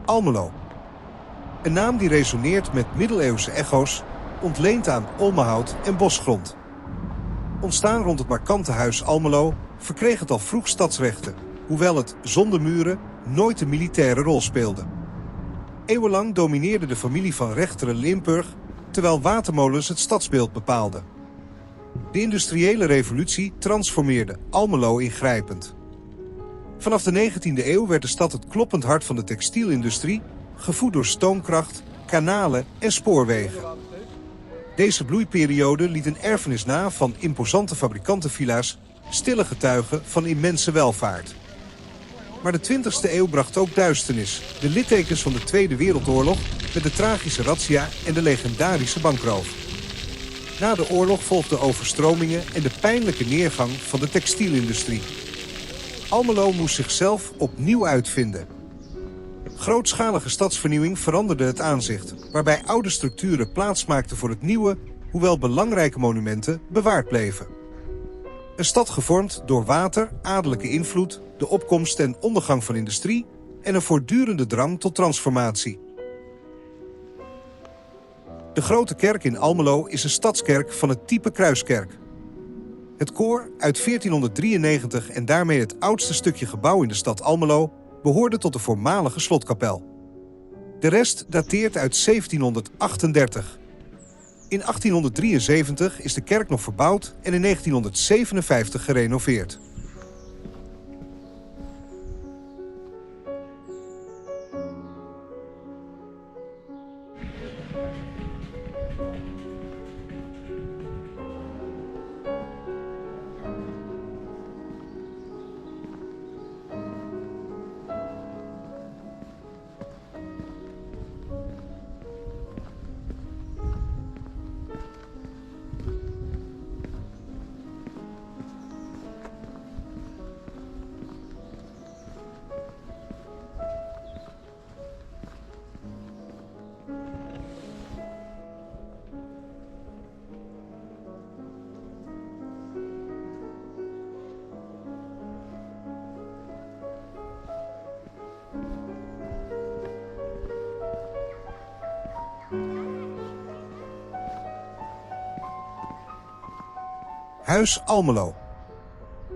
Almelo. Een naam die resoneert met middeleeuwse echo's, ontleend aan olmenhout en bosgrond. Ontstaan rond het markante huis Almelo, verkreeg het al vroeg stadsrechten, hoewel het, zonder muren, nooit een militaire rol speelde. Eeuwenlang domineerde de familie van Rechteren Limburg, terwijl watermolens het stadsbeeld bepaalden. De industriële revolutie transformeerde Almelo ingrijpend. Vanaf de 19e eeuw werd de stad het kloppend hart van de textielindustrie, gevoed door stoomkracht, kanalen en spoorwegen. Deze bloeiperiode liet een erfenis na van imposante fabrikantenvilla's, stille getuigen van immense welvaart. Maar de 20e eeuw bracht ook duisternis, de littekens van de Tweede Wereldoorlog met de tragische razzia en de legendarische bankroof. Na de oorlog volgden overstromingen en de pijnlijke neergang van de textielindustrie. Almelo moest zichzelf opnieuw uitvinden. Grootschalige stadsvernieuwing veranderde het aanzicht, waarbij oude structuren plaatsmaakten voor het nieuwe, hoewel belangrijke monumenten bewaard bleven. Een stad gevormd door water, adellijke invloed, de opkomst en ondergang van industrie en een voortdurende drang tot transformatie. De Grote Kerk in Almelo is een stadskerk van het type kruiskerk. Het koor, uit 1493 en daarmee het oudste stukje gebouw in de stad Almelo, behoorde tot de voormalige slotkapel. De rest dateert uit 1738. In 1873 is de kerk nog verbouwd en in 1957 gerenoveerd. Huis Almelo.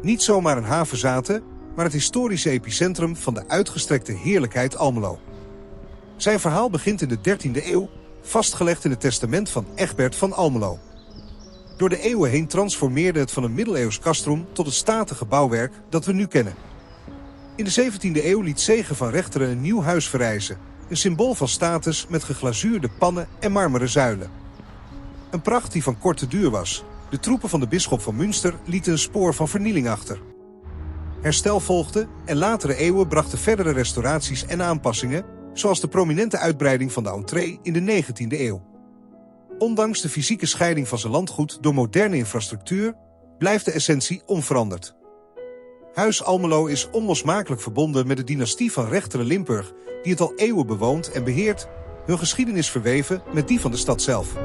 Niet zomaar een havezate, maar het historische epicentrum van de uitgestrekte heerlijkheid Almelo. Zijn verhaal begint in de 13e eeuw, vastgelegd in het testament van Egbert van Almelo. Door de eeuwen heen transformeerde het van een middeleeuws castrum tot het statige bouwwerk dat we nu kennen. In de 17e eeuw liet Zegen van Rechteren een nieuw huis verrijzen, een symbool van status met geglazuurde pannen en marmeren zuilen. Een pracht die van korte duur was. De troepen van de bisschop van Münster lieten een spoor van vernieling achter. Herstel volgde en latere eeuwen brachten verdere restauraties en aanpassingen, zoals de prominente uitbreiding van de entree in de 19e eeuw. Ondanks de fysieke scheiding van zijn landgoed door moderne infrastructuur, blijft de essentie onveranderd. Huis Almelo is onlosmakelijk verbonden met de dynastie van Rechteren Limburg, die het al eeuwen bewoont en beheert, hun geschiedenis verweven met die van de stad zelf.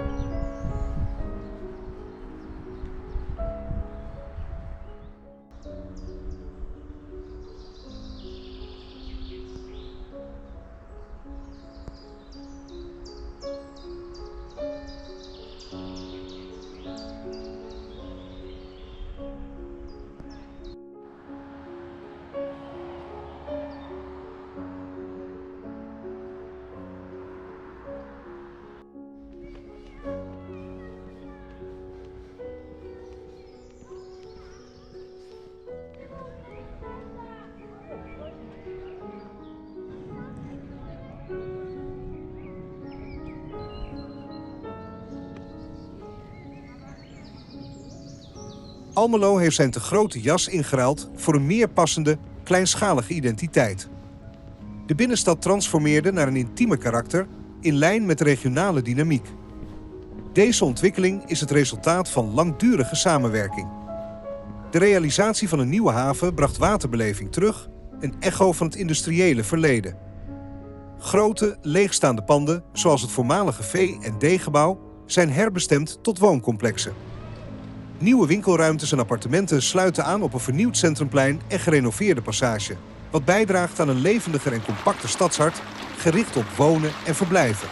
Almelo heeft zijn te grote jas ingeruild voor een meer passende, kleinschalige identiteit. De binnenstad transformeerde naar een intiemer karakter, in lijn met de regionale dynamiek. Deze ontwikkeling is het resultaat van langdurige samenwerking. De realisatie van een nieuwe haven bracht waterbeleving terug, een echo van het industriële verleden. Grote, leegstaande panden, zoals het voormalige vee- en D-gebouw, zijn herbestemd tot wooncomplexen. Nieuwe winkelruimtes en appartementen sluiten aan op een vernieuwd centrumplein en gerenoveerde passage, wat bijdraagt aan een levendiger en compacter stadshart, gericht op wonen en verblijven.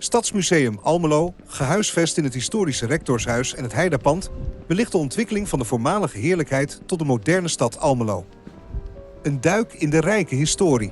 Stadsmuseum Almelo, gehuisvest in het historische Rectorshuis en het Heidapand, belicht de ontwikkeling van de voormalige heerlijkheid tot de moderne stad Almelo. Een duik in de rijke historie.